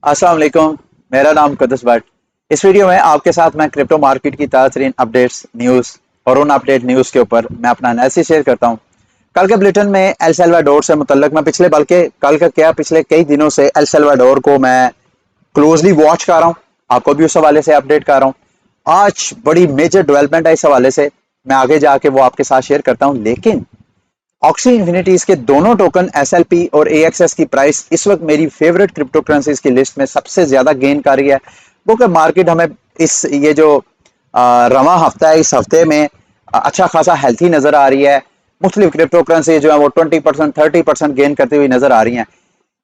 अस्सलाम वालेकुम। मेरा नाम कदस भट्ट। इस वीडियो में आपके साथ मैं क्रिप्टो मार्केट की ताज़ा तरीन अपडेट्स न्यूज़ और उन अपडेट न्यूज़ के ऊपर मैं अपना एनालिसिस शेयर करता हूँ। कल के बुलेटिन में एल सल्वाडोर से मुतल्लक मैं पिछले बल्कि कल का क्या पिछले कई दिनों से एल सल्वाडोर को मैं क्लोजली वॉच कर रहा हूँ। आपको भी उस हवाले से अपडेट कर रहा हूँ। आज बड़ी मेजर डेवलपमेंट है इस हवाले से, मैं आगे जाके वो आपके साथ शेयर करता हूँ। लेकिन ऑक्सी इन्फिनिटीज के दोनों टोकन एसएलपी और एएक्सएस की प्राइस इस वक्त मेरी फेवरेट क्रिप्टो करेंसीज की लिस्ट में सबसे ज्यादा गेन कर रही है। क्योंकि मार्केट हमें इस ये जो रवा हफ्ता है, इस हफ्ते में अच्छा खासा हेल्थी नजर आ रही है। मुख्तलिफ क्रिप्टो करेंसी जो है वो 20% 30% गेन करती हुई नजर आ रही हैं।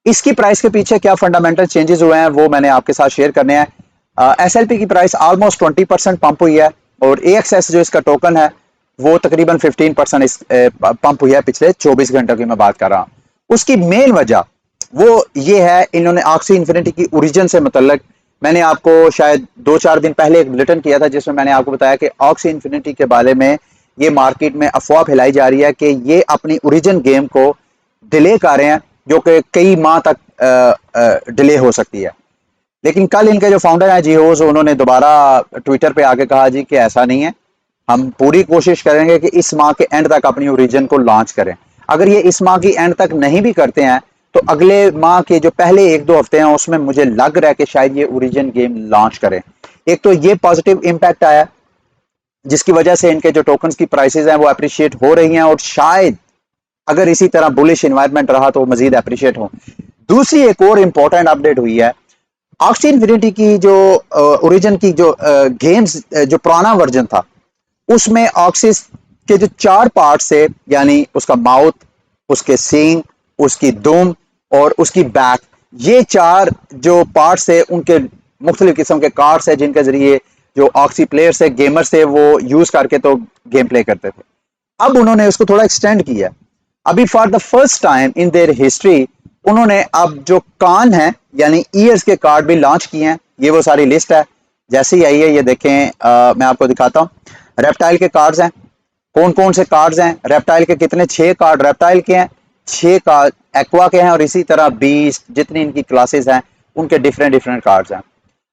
इसकी प्राइस के पीछे क्या फंडामेंटल चेंजेस हुए हैं वो मैंने आपके साथ शेयर करने हैं। एसएलपी की प्राइस ऑलमोस्ट 20% पंप हुई है और एएक्सएस जो इसका टोकन है वो तकरीबन 15% इस पंप हुई है पिछले 24 घंटों की मैं बात कर रहा हूँ। उसकी मेन वजह वो ये है, इन्होंने ऑक्सी इन्फिनिटी की ओरिजिन से मुतल्लक मैंने आपको शायद 2-4 दिन पहले एक बुलेटिन किया था जिसमें मैंने आपको बताया कि ऑक्सी इन्फिनिटी के बारे में ये मार्केट में अफवाह फैलाई जा रही है कि ये अपनी ओरिजिन गेम को डिले कर रहे हैं, जो कि कई माह तक डिले हो सकती है। लेकिन कल इनके जो फाउंडर हैं जियोज, उन्होंने दोबारा ट्विटर पे आके कहा जी कि ऐसा नहीं है, हम पूरी कोशिश करेंगे कि इस माह के एंड तक अपनी ओरिजिन को लॉन्च करें। अगर ये इस माह की एंड तक नहीं भी करते हैं तो अगले माह के जो पहले 1-2 हफ्ते हैं उसमें मुझे लग रहा है कि शायद ये ओरिजिन गेम लॉन्च करें। एक तो ये पॉजिटिव इंपैक्ट आया जिसकी वजह से इनके जो टोकन्स की प्राइसेस हैं वो अप्रिशिएट हो रही हैं, और शायद अगर इसी तरह बुलिश एनवायरनमेंट रहा तो मजीद अप्रिशिएट हो। दूसरी एक और इंपॉर्टेंट अपडेट हुई है, ऑक्सी इन्फिनिटी की जो ओरिजिन की जो गेम्स जो पुराना वर्जन था उसमें ऑक्सिस के जो 4 पार्ट्स थे, यानी उसका माउथ, उसके सींग, उसकी दुम और उसकी बैक, ये 4 जो पार्ट्स थे उनके मुख्तलिफ किस्म के कार्ड्स है जिनके जरिए जो ऑक्सी प्लेयर्स थे, गेमर्स थे, वो यूज करके तो गेम प्ले करते थे। अब उन्होंने उसको थोड़ा एक्सटेंड किया। अभी for the first time in their history उन्होंने अब जो कान है यानी ईयर्स के कार्ड भी लॉन्च किए हैं। ये वो सारी लिस्ट है, जैसे ही आई है ये देखें, मैं आपको दिखाता हूँ। रेप्टाइल के कार्ड्स हैं, कौन कौन से कार्ड्स हैं रेप्टाइल के, कितने 6 कार्ड रेप्टाइल के हैं, 6 कार्ड एक्वा के हैं, और इसी तरह 20 जितनी इनकी क्लासेस हैं उनके डिफरेंट डिफरेंट कार्ड्स हैं।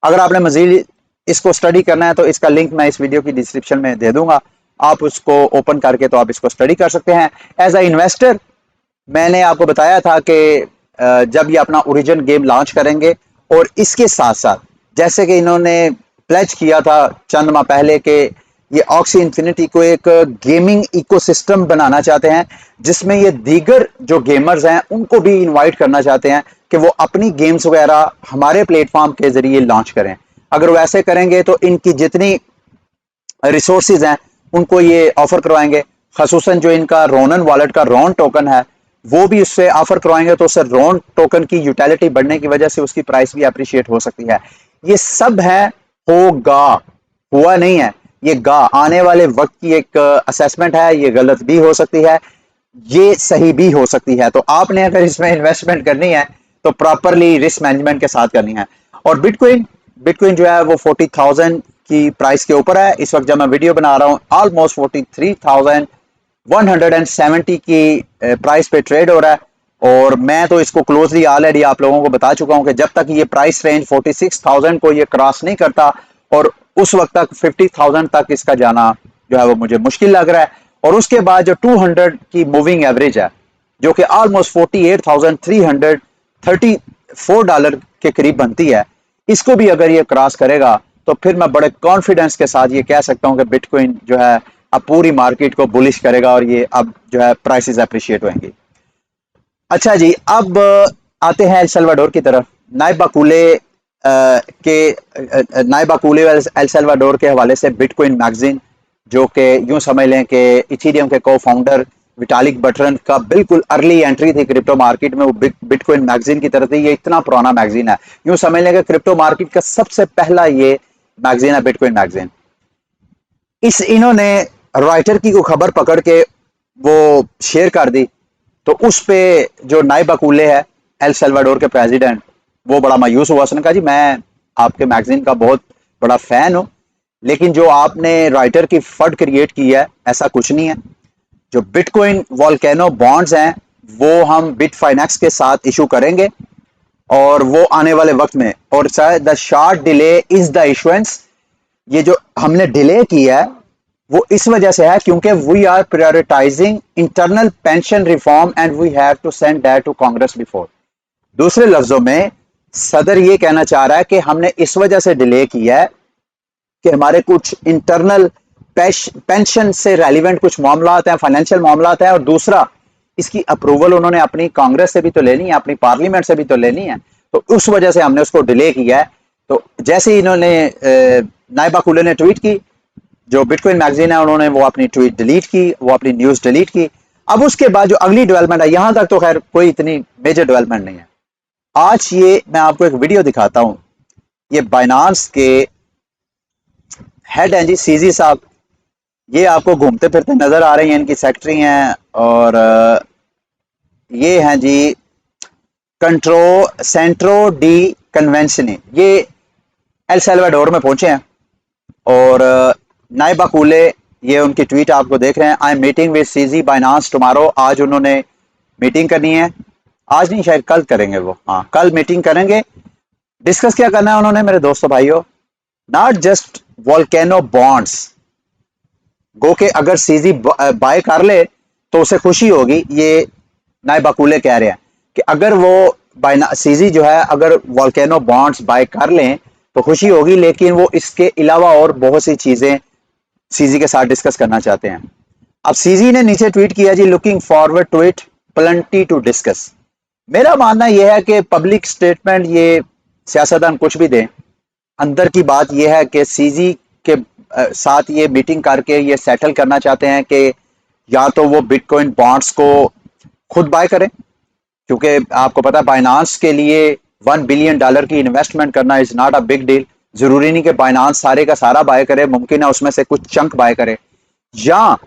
अगर आपने मजीद इसको स्टडी करना है तो इसका लिंक मैं इस वीडियो की डिस्क्रिप्शन में दे दूंगा, आप उसको ओपन करके तो आप इसको स्टडी कर सकते हैं। एज अ इन्वेस्टर मैंने आपको बताया था कि जब ये अपना ओरिजिन गेम लॉन्च करेंगे और इसके साथ साथ जैसे कि इन्होंने प्लेज किया था चंद माह पहले कि ये ऑक्सी इन्फिनिटी को एक गेमिंग इकोसिस्टम बनाना चाहते हैं जिसमें ये दीगर जो गेमर्स हैं उनको भी इनवाइट करना चाहते हैं कि वो अपनी गेम्स वगैरह हमारे प्लेटफॉर्म के जरिए लॉन्च करें। अगर वो ऐसे करेंगे तो इनकी जितनी रिसोर्सेज हैं उनको ये ऑफर करवाएंगे। खसूसन जो इनका रोनन वॉलेट का रॉन टोकन है वो भी उससे ऑफर करवाएंगे, तो उससे रॉन टोकन की यूटिलिटी बढ़ने की वजह से उसकी प्राइस भी अप्रिशिएट हो सकती है। ये सब है, होगा, हुआ नहीं है, ये गा आने वाले वक्त की एक असेसमेंट है। ये गलत भी हो सकती है, ये सही भी हो सकती है। तो आपने अगर इसमें इन्वेस्टमेंट करनी है तो प्रॉपरली रिस्क मैनेजमेंट के साथ करनी है। और बिटकॉइन बिटकॉइन जो है वो 40,000 की प्राइस के ऊपर है इस वक्त जब मैं वीडियो बना रहा हूँ। ऑलमोस्ट 43,170 की प्राइस पे ट्रेड हो रहा है, और मैं तो इसको क्लोजली ऑलरेडी आप लोगों को बता चुका हूं कि जब तक ये प्राइस रेंज 46,000 को ये क्रॉस नहीं करता और उस वक्त तक 50,000 तक इसका जाना जो है वो मुझे मुश्किल लग रहा है। और उसके बाद जो 200 की मूविंग एवरेज है जो कि ऑलमोस्ट 48,334 डॉलर के करीब बनती है, इसको भी अगर ये क्रॉस करेगा तो फिर मैं बड़े कॉन्फिडेंस के साथ ये कह सकता हूं कि बिटकॉइन जो है अब पूरी मार्केट को बुलिश करेगा और ये अब जो है प्राइसेस अप्रिशिएट होंगी। अच्छा जी, अब आते हैं एल सल्वाडोर की तरफ। नायब बकुले नायब बकुले एल सल्वाडोर के हवाले से बिटकॉइन मैगजीन, जो कि यूं समझ लें कि इथीरियम के को फाउंडर विटालिक बटरन का बिल्कुल अर्ली एंट्री थी क्रिप्टो मार्केट में, वो बिटकॉइन मैगजीन की तरफ थी। ये इतना पुराना मैगजीन है, यूं समझ लें कि क्रिप्टो मार्केट का सबसे पहला ये मैगजीन है बिटकॉइन मैगजीन। इस इन्होंने राइटर की को खबर पकड़ के वो शेयर कर दी, तो उस पे जो नायब बकुले है एल सल्वाडोर के प्रेसिडेंट, वो बड़ा मायूस हुआ। उसने कहा जी मैं आपके मैगजीन का बहुत बड़ा फैन हूं, लेकिन जो आपने राइटर की फंड क्रिएट की है ऐसा कुछ नहीं है। जो बिटकॉइन वॉल्केनो बॉन्ड्स हैं वो हम बिट फाइनेक्स के साथ इशू करेंगे, और वो आने वाले वक्त में, और शायद the short delay is the issuance, ये जो हमने डिले किया है वो इस वजह से है क्योंकि we are prioritizing internal pension reform and we have to send that to Congress before. दूसरे लफ्जों में सदर ये कहना चाह रहा है कि हमने इस वजह से डिले किया है कि हमारे कुछ इंटरनल पेंशन से रेलिवेंट कुछ मामला हैं, फाइनेंशियल मामला हैं, और दूसरा इसकी अप्रूवल उन्होंने अपनी कांग्रेस से भी तो लेनी है, अपनी पार्लियामेंट से भी तो लेनी है, तो उस वजह से हमने उसको डिले किया है। तो जैसे ही इन्होंने नायबा कुले ने ट्वीट की, जो बिटकॉइन मैगजीन है उन्होंने वो अपनी ट्वीट डिलीट की, वो अपनी न्यूज डिलीट की। अब उसके बाद जो अगली डेवलपमेंट है, यहां तक तो खैर कोई इतनी मेजर डेवलपमेंट नहीं है। आज ये मैं आपको एक वीडियो दिखाता हूं, ये बाइनांस के हेड हैं जी सीजी साहब, ये आपको घूमते फिरते नजर आ रही हैं, इनकी सेक्रेटरी हैं, और ये हैं जी सेंट्रो डी कन्वेंशनी, ये एल सल्वाडोर में पहुंचे हैं। और नायबा कुले, ये उनकी ट्वीट आपको देख रहे हैं, I am meeting with CG Binance tomorrow. आज उन्होंने मीटिंग करनी है, आज नहीं शायद कल करेंगे वो, हाँ कल मीटिंग करेंगे। डिस्कस क्या करना है उन्होंने मेरे दोस्तों भाइयों, नॉट जस्ट वोल्केनो बॉन्ड्स, गो के अगर सीजी बाय कर ले तो उसे खुशी होगी, ये नायबा कुले कह रहे हैं कि अगर वो सीजी जो है अगर वोल्केनो बॉन्ड्स बाय कर लें तो खुशी होगी, लेकिन वो इसके अलावा और बहुत सी चीजें सीजी के साथ डिस्कस करना चाहते हैं। अब सीजी ने नीचे ट्वीट किया जी, looking forward to it, plenty to discuss. मेरा मानना यह है कि पब्लिक स्टेटमेंट ये सियासतदान कुछ भी दें, अंदर की बात यह है कि सीजी के साथ ये मीटिंग करके ये सेटल करना चाहते हैं कि या तो वो बिटकॉइन बॉन्ड्स को खुद बाय करें, क्योंकि आपको पता है बाइनांस के लिए $1 बिलियन की इन्वेस्टमेंट करना is not a big deal. जरूरी नहीं कि बाइनांस सारे का सारा बाय करे, मुमकिन है उसमें से कुछ चंक बाय करे, या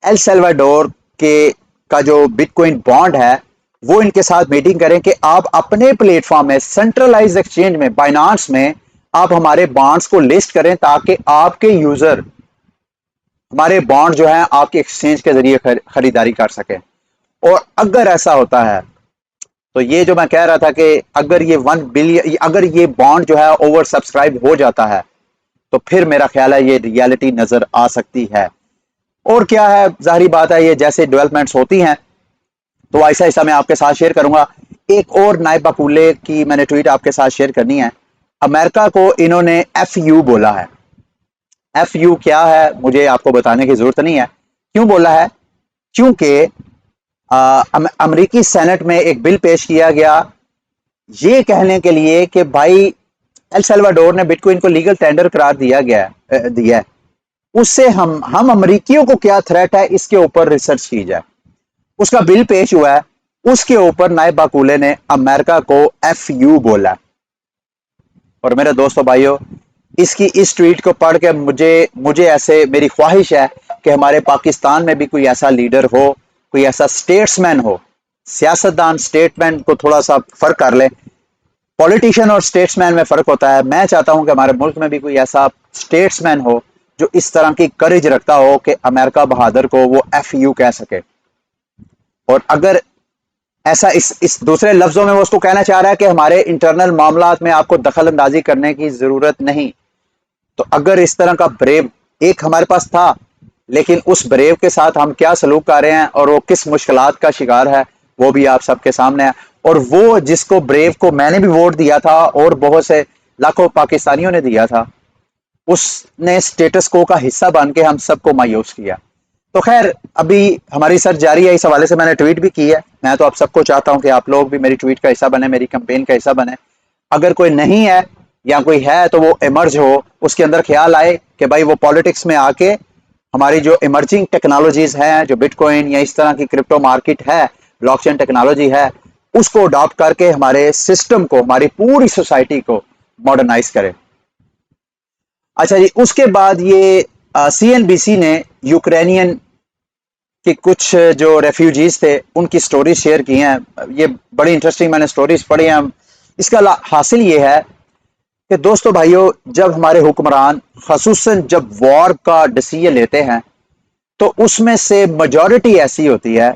एल सल्वाडोर के का जो बिटकॉइन बॉन्ड है वो इनके साथ मीटिंग करें कि आप अपने प्लेटफॉर्म में, सेंट्रलाइज एक्सचेंज में, बाइनांस में आप हमारे बॉन्ड्स को लिस्ट करें ताकि आपके यूजर हमारे बॉन्ड जो है आपके एक्सचेंज के जरिए खरीदारी कर सकें। और अगर ऐसा होता है तो ये जो मैं कह रहा था कि अगर ये 1 बिलियन, अगर ये बॉन्ड जो है ओवर सब्सक्राइब हो जाता है तो फिर मेरा ख्याल है ये रियलिटी नजर आ सकती है। और क्या है, जाहिर बात है ये जैसे डेवलपमेंट्स होती हैं तो ऐसा ऐसा मैं आपके साथ शेयर करूंगा। एक और नायबा कुले की मैंने ट्वीट आपके साथ शेयर करनी है। अमेरिका को इन्होंने FU बोला है। FU क्या है मुझे आपको बताने की जरूरत नहीं है। क्यों बोला है? क्योंकि अमेरिकी सेनेट में एक बिल पेश किया गया ये कहने के लिए कि भाई एल सल्वाडोर ने बिटकॉइन को लीगल टेंडर करार दिया है, उससे हम अमेरिकियों को क्या थ्रेट है इसके ऊपर रिसर्च की जाए। उसका बिल पेश हुआ है, उसके ऊपर नायबा कुले ने अमेरिका को FU बोला। और मेरे दोस्तों भाइयों, इसकी इस ट्वीट को पढ़ के मुझे ऐसे मेरी ख्वाहिश है कि हमारे पाकिस्तान में भी कोई ऐसा लीडर हो, कोई ऐसा स्टेट्समैन हो। सियासतदान स्टेटमैन को थोड़ा सा फर्क कर ले, पॉलिटिशियन और स्टेट्समैन में फर्क होता है। मैं चाहता हूं कि हमारे मुल्क में भी कोई ऐसा स्टेट्समैन हो जो इस तरह की करेज रखता हो कि अमेरिका बहादुर को वो FU कह सके। और अगर ऐसा इस दूसरे लफ्जों में वो उसको कहना चाह रहा है कि हमारे इंटरनल मामलात में आपको दखल अंदाजी करने की जरूरत नहीं, तो अगर इस तरह का ब्रेव एक हमारे पास था, लेकिन उस ब्रेव के साथ हम क्या सलूक कर रहे हैं और वो किस मुश्किलात का शिकार है वो भी आप सबके सामने है। और वो जिसको ब्रेव को मैंने भी वोट दिया था और बहुत से लाखों पाकिस्तानियों ने दिया था, उसने स्टेटस को का हिस्सा बन के हम सबको मायूस किया। तो खैर अभी हमारी सर्च जारी है, इस हवाले से मैंने ट्वीट भी की है। मैं तो आप सबको चाहता हूं कि आप लोग भी मेरी ट्वीट का हिस्सा बने, मेरी कैंपेन का हिस्सा बने। अगर कोई नहीं है या कोई है तो वो इमर्ज हो, उसके अंदर ख्याल आए कि भाई वो पॉलिटिक्स में आके हमारी जो इमर्जिंग टेक्नोलॉजीज हैं, जो बिटकॉइन या इस तरह की क्रिप्टो मार्केट है, ब्लॉकचेन टेक्नोलॉजी है, उसको अडॉप्ट करके हमारे सिस्टम को, हमारी पूरी सोसाइटी को मॉडर्नाइज करें। अच्छा जी, उसके बाद ये CNBC ने यूक्रेनियन कि कुछ जो रेफ्यूजीज थे उनकी स्टोरीज शेयर की हैं। ये बड़ी इंटरेस्टिंग मैंने स्टोरीज पढ़ी हैं। इसका हासिल ये है कि दोस्तों भाइयों, जब हमारे हुक्मरान खसूसन जब वॉर का डिसीजन लेते हैं तो उसमें से मेजॉरिटी ऐसी होती है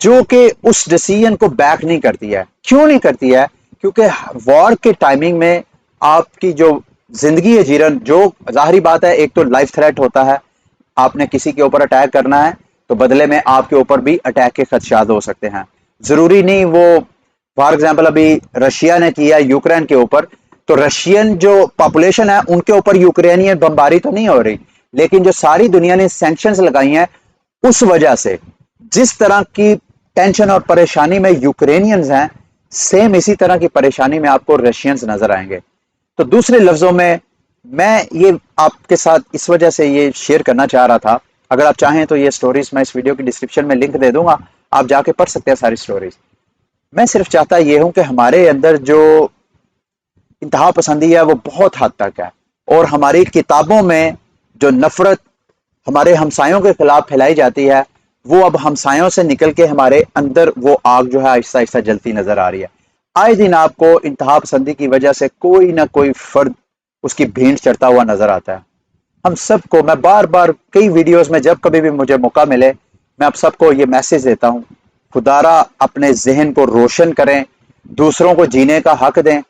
जो कि उस डिसीजन को बैक नहीं करती है। क्यों नहीं करती है? क्योंकि वॉर के टाइमिंग में आपकी जो जिंदगी है जीवन, जो जाहिर बात है, एक तो लाइफ थ्रेट होता है, आपने किसी के ऊपर अटैक करना है तो बदले में आपके ऊपर भी अटैक के खदशात हो सकते हैं। जरूरी नहीं वो, फॉर एग्जाम्पल अभी रशिया ने किया यूक्रेन के ऊपर, तो रशियन जो पॉपुलेशन है उनके ऊपर यूक्रेनियन बमबारी तो नहीं हो रही, लेकिन जो सारी दुनिया ने सैंक्शंस लगाई हैं उस वजह से जिस तरह की टेंशन और परेशानी में यूक्रेनियंस हैं, सेम इसी तरह की परेशानी में आपको रशियंस नजर आएंगे। तो दूसरे लफ्जों में मैं ये आपके साथ इस वजह से ये शेयर करना चाह रहा था। अगर आप चाहें तो ये स्टोरीज मैं इस वीडियो की डिस्क्रिप्शन में लिंक दे दूंगा, आप जाके पढ़ सकते हैं सारी स्टोरीज। मैं सिर्फ चाहता ये हूं कि हमारे अंदर जो इंतहा पसंदी है वो बहुत हद तक है, और हमारी किताबों में जो नफरत हमारे हमसायों के खिलाफ फैलाई जाती है, वो अब हमसायों से निकल के हमारे अंदर वो आग जो है आहिस्ता आहिस्ता जलती नजर आ रही है। आए दिन आपको इंतहा पसंदी की वजह से कोई ना कोई फर्द उसकी भेंट चढ़ता हुआ नजर आता है। हम सबको, मैं बार बार कई वीडियोस में जब कभी भी मुझे मौका मिले, मैं आप सबको ये मैसेज देता हूँ, खुदारा अपने जहन को रोशन करें, दूसरों को जीने का हक दें,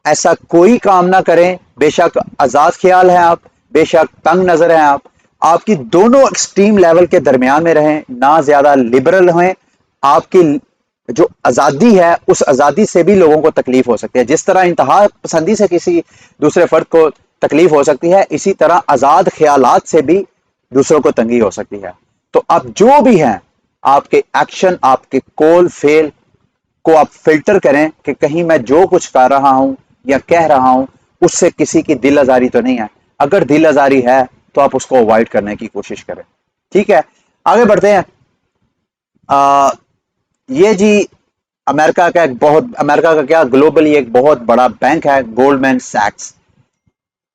ऐसा कोई काम ना करें, बेशक आजाद ख्याल है आप, बेशक तंग नजर है आप, आपकी दोनों एक्सट्रीम लेवल के दरमियान में रहें, ना ज्यादा लिबरल हैं। आपकी जो आजादी है उस आजादी से भी लोगों को तकलीफ हो सकती है। जिस तरह इंतहा पसंदी से किसी दूसरे फर्द को तकलीफ हो सकती है, इसी तरह आजाद ख्यालात से भी दूसरों को तंगी हो सकती है। तो आप जो भी हैं, आपके एक्शन, आपके कॉल फेल को आप फिल्टर करें कि कहीं मैं जो कुछ कर रहा हूं या कह रहा हूं उससे किसी की दिल आजारी तो नहीं है। अगर दिल आजारी है तो आप उसको अवॉइड करने की कोशिश करें। ठीक है, आगे बढ़ते हैं। ये जी अमेरिका का क्या, ग्लोबली एक बहुत बड़ा बैंक है गोल्डमैन सैक्स।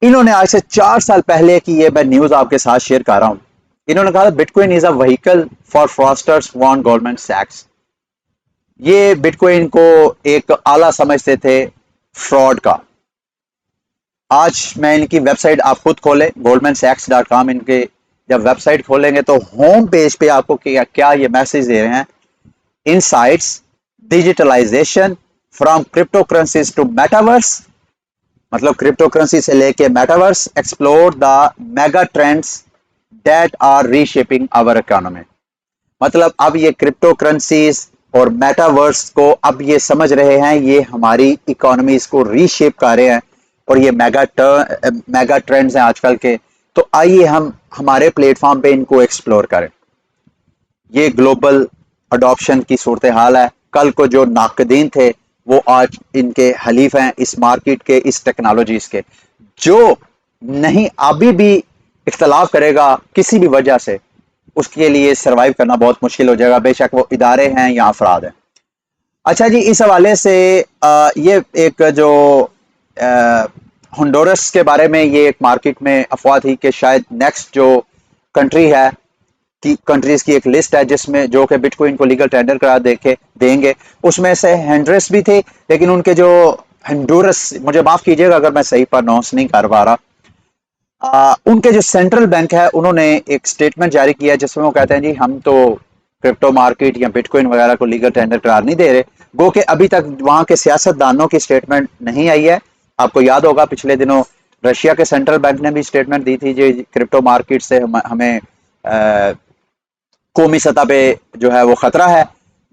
इन्होंने आज से 4 साल पहले की ये मैं न्यूज आपके साथ शेयर कर रहा हूं। इन्होंने कहा bitcoin is a vehicle for fraudsters want Goldman सैक्स। ये बिटकॉइन को एक आला समझते थे फ्रॉड का। आज मैं इनकी वेबसाइट आप खुद खोलें, goldmansachs.com, इनके जब वेबसाइट खोलेंगे तो होम पेज पे आपको क्या ये मैसेज दे रहे हैं, insights digitalization from crypto currencies to metaverse, मतलब क्रिप्टो करेंसी से लेके metaverse, explore the mega trends that are reshaping our economy. मतलब अब ये क्रिप्टो करेंसीज और मेटावर्स को अब ये समझ रहे हैं, ये हमारी इकोनॉमीज को रीशेप कर रहे हैं, और ये मेगा ट्रेंड्स हैं आजकल के। तो आइए हम हमारे प्लेटफॉर्म पे इनको एक्सप्लोर करें। ये ग्लोबल अडॉप्शन की सूरत हाल है। कल को जो नाकदीन थे वो आज इनके हलीफ हैं, इस मार्केट के, इस टेक्नोलॉजीज के। जो नहीं अभी भी इख्तलाफ करेगा किसी भी वजह से, उसके लिए सरवाइव करना बहुत मुश्किल हो जाएगा, बेशक वो इदारे हैं या अफराद हैं। अच्छा जी, इस हवाले से ये एक जो होंडुरस के बारे में ये एक मार्केट में अफवाह थी कि शायद नेक्स्ट जो कंट्री है की कंट्रीज की एक लिस्ट है जिसमें जो कि बिटकॉइन को लीगल टेंडर करा देंगे, उसमें से होंडुरस भी थे। लेकिन उनके जो होंडुरस, मुझे माफ कीजिएगा अगर मैं सही प्रोनाउंस नहीं कर पा रहा, उनके जो सेंट्रल बैंक है उन्होंने एक स्टेटमेंट जारी किया जिसमें वो कहते हैं जी हम तो क्रिप्टो मार्केट या बिटकॉइन वगैरह को लीगल टेंडर करार नहीं दे रहे। गो के अभी तक वहां के सियासतदानों की स्टेटमेंट नहीं आई है। आपको याद होगा पिछले दिनों रशिया के सेंट्रल बैंक ने भी स्टेटमेंट दी थी जो क्रिप्टो मार्केट से हमें कौमी सतह पे जो है वो खतरा है।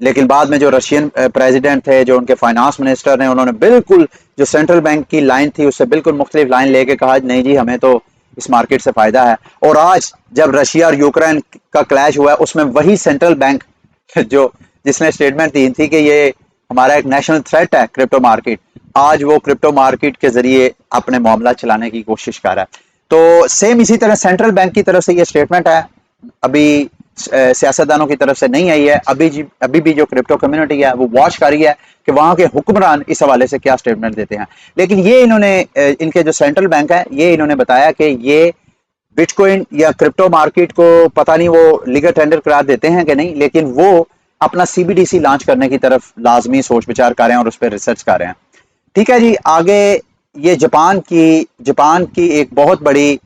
लेकिन बाद में जो रशियन प्रेसिडेंट थे, जो उनके फाइनेंस मिनिस्टर ने, उन्होंने बिल्कुल जो सेंट्रल बैंक की लाइन थी उससे बिल्कुल मुख्तलिफ लाइन लेके कहा नहीं जी हमें तो इस मार्केट से फायदा है। और आज जब रशिया और यूक्रेन का क्लैश हुआ है उसमें वही सेंट्रल बैंक जो जिसने स्टेटमेंट दी थी कि ये हमारा एक नेशनल थ्रेट है क्रिप्टो मार्केट, आज वो क्रिप्टो मार्केट के जरिए अपने मामला चलाने की कोशिश कर रहा है। तो सेम इसी तरह सेंट्रल बैंक की तरफ से ये स्टेटमेंट है, अभी सियासतदानों की तरफ से नहीं आई है। अभी भी जो क्रिप्टो कम्युनिटी है वो वॉच कर रही है कि वहां के हुक्मरान इस हवाले से क्या स्टेटमेंट देते हैं। लेकिन ये इन्होंने इनके जो सेंट्रल बैंक है ये इन्होंने बताया कि ये बिटकॉइन या क्रिप्टो मार्केट को पता नहीं वो लीगल टेंडर करार देते हैं कि नहीं, लेकिन वो अपना सीबीडीसी लॉन्च करने की तरफ लाजमी सोच विचार कर रहे हैं और उस पर रिसर्च कर रहे हैं। ठीक है जी, आगे ये जापान की एक बहुत बड़ी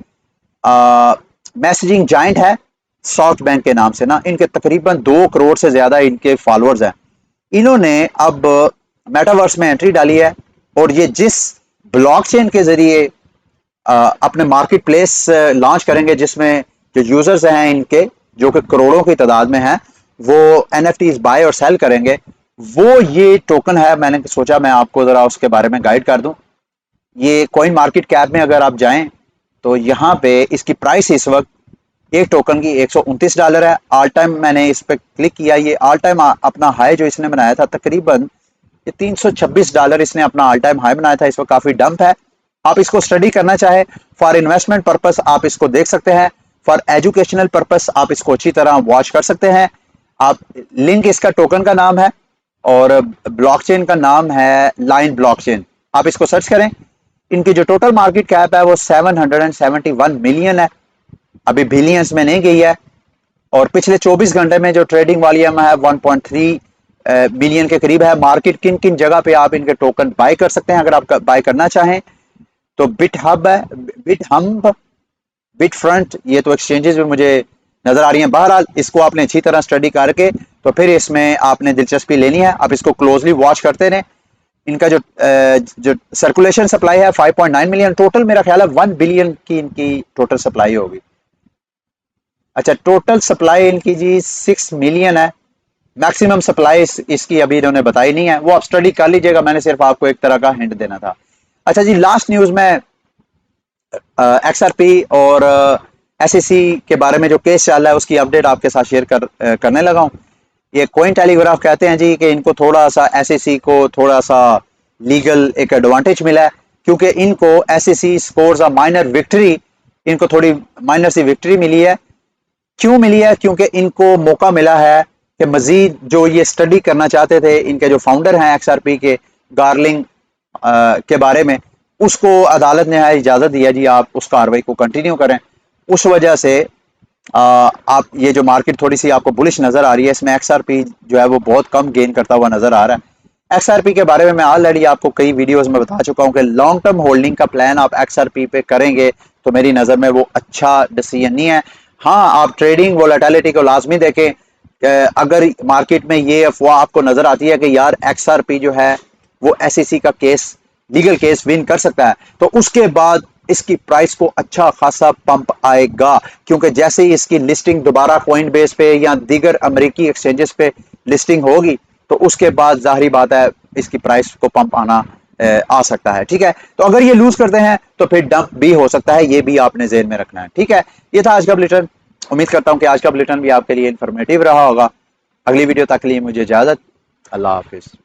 मैसेजिंग जाइंट है सॉफ्ट बैंक के नाम से ना, इनके तकरीबन 2 करोड़ से ज्यादा इनके फॉलोअर्स हैं। इन्होंने अब मेटावर्स में एंट्री डाली है और ये जिस ब्लॉकचेन के जरिए अपने मार्केट प्लेस लॉन्च करेंगे, जिसमें जो यूजर्स हैं इनके, जो कि करोड़ों की तादाद में हैं, वो एनएफटीज बाय और सेल करेंगे, वो ये टोकन है। मैंने सोचा मैं आपको जरा उसके बारे में गाइड कर दूं। ये कॉइन मार्केट कैप में अगर आप जाएं तो यहाँ पे इसकी प्राइस इस वक्त एक टोकन की $129 है। ऑल टाइम मैंने इस पर क्लिक किया, ये ऑल टाइम अपना हाई जो इसने बनाया था तकरीबन ये $326 इसने अपना ऑल टाइम हाई बनाया था। इस वक्त काफी डंप है। आप इसको स्टडी करना चाहे फॉर इन्वेस्टमेंट पर्पस आप इसको देख सकते हैं, फॉर एजुकेशनल पर्पस आप इसको अच्छी तरह वॉच कर सकते हैं। आप लिंक इसका टोकन का नाम है और ब्लॉकचेन का नाम है लाइन ब्लॉकचेन। आप इसको सर्च करें। इनकी जो टोटल मार्केट कैप है वो 771 मिलियन है, अभी बिलियंस में नहीं गई है। और पिछले 24 घंटे में जो ट्रेडिंग वॉल्यूम है 1.3 बिलियन के करीब है। मार्केट किन किन जगह पे आप इनके टोकन बाय कर सकते हैं अगर आप बाय करना चाहें तो बिट हब है, बिट हम्प, बिट फ्रंट, ये तो एक्सचेंजेस में मुझे नजर आ रही हैं। बहरहाल इसको आपने अच्छी तरह स्टडी करके तो फिर इसमें आपने दिलचस्पी लेनी है। आप इसको क्लोजली वॉच करते रहें। इनका जो सर्कुलेशन सप्लाई है 5.9 मिलियन, टोटल मेरा ख्याल है 1 बिलियन की इनकी टोटल सप्लाई होगी। अच्छा, टोटल सप्लाई इनकी जी 6 मिलियन है। मैक्सिमम सप्लाई इसकी अभी इन्होंने बताई नहीं है, वो आप स्टडी कर लीजिएगा। मैंने सिर्फ आपको एक तरह का हिंट देना था। अच्छा जी, लास्ट न्यूज में एक्सआरपी और एसईसी के बारे में जो केस चल रहा है उसकी अपडेट आपके साथ शेयर करने लगा हूं। ये कोइन टेलीग्राफ कहते हैं जी कि इनको थोड़ा सा एसईसी को थोड़ा सा लीगल एक एडवांटेज मिला है, क्योंकि इनको SEC scores a minor victory, इनको थोड़ी माइनर सी विक्ट्री मिली है। क्यों मिली है? क्योंकि इनको मौका मिला है कि मजीद जो ये स्टडी करना चाहते थे, इनके जो फाउंडर हैं एक्सआरपी के, गार्लिंग के बारे में, उसको अदालत ने इजाजत दिया जी आप उस कार्रवाई को कंटिन्यू करें। उस वजह से आप ये जो मार्केट थोड़ी सी आपको बुलिश नजर आ रही है, इसमें एक्सआरपी जो है वो बहुत कम गेन करता हुआ नजर आ रहा है। एक्सआरपी के बारे में मैं ऑलरेडी आपको कई वीडियोस में बता चुका हूं कि लॉन्ग टर्म होल्डिंग का प्लान आप एक्सआरपी पे करेंगे तो मेरी नजर में वो अच्छा डिसीजन नहीं है। हाँ, आप ट्रेडिंग वोलेटिलिटी को लाजमी देखें। अगर मार्केट में ये अफवाह आपको नजर आती है कि यार एक्सआरपी जो है वो एसईसी का केस, लीगल केस विन कर सकता है, तो उसके बाद इसकी प्राइस को अच्छा खासा पंप आएगा, क्योंकि जैसे ही इसकी लिस्टिंग दोबारा कॉइन बेस पे या दीगर अमेरिकी एक्सचेंजेस पे लिस्टिंग होगी तो उसके बाद जाहिर बात है इसकी प्राइस को पंप आना आ सकता है। ठीक है, तो अगर ये लूज करते हैं तो फिर डंप भी हो सकता है, ये भी आपने ज़हन में रखना है। ठीक है, ये था आज का बुलेटिन। उम्मीद करता हूं कि आज का बुलेटिन भी आपके लिए इंफॉर्मेटिव रहा होगा। अगली वीडियो तक के लिए मुझे इजाजत। अल्लाह हाफिज।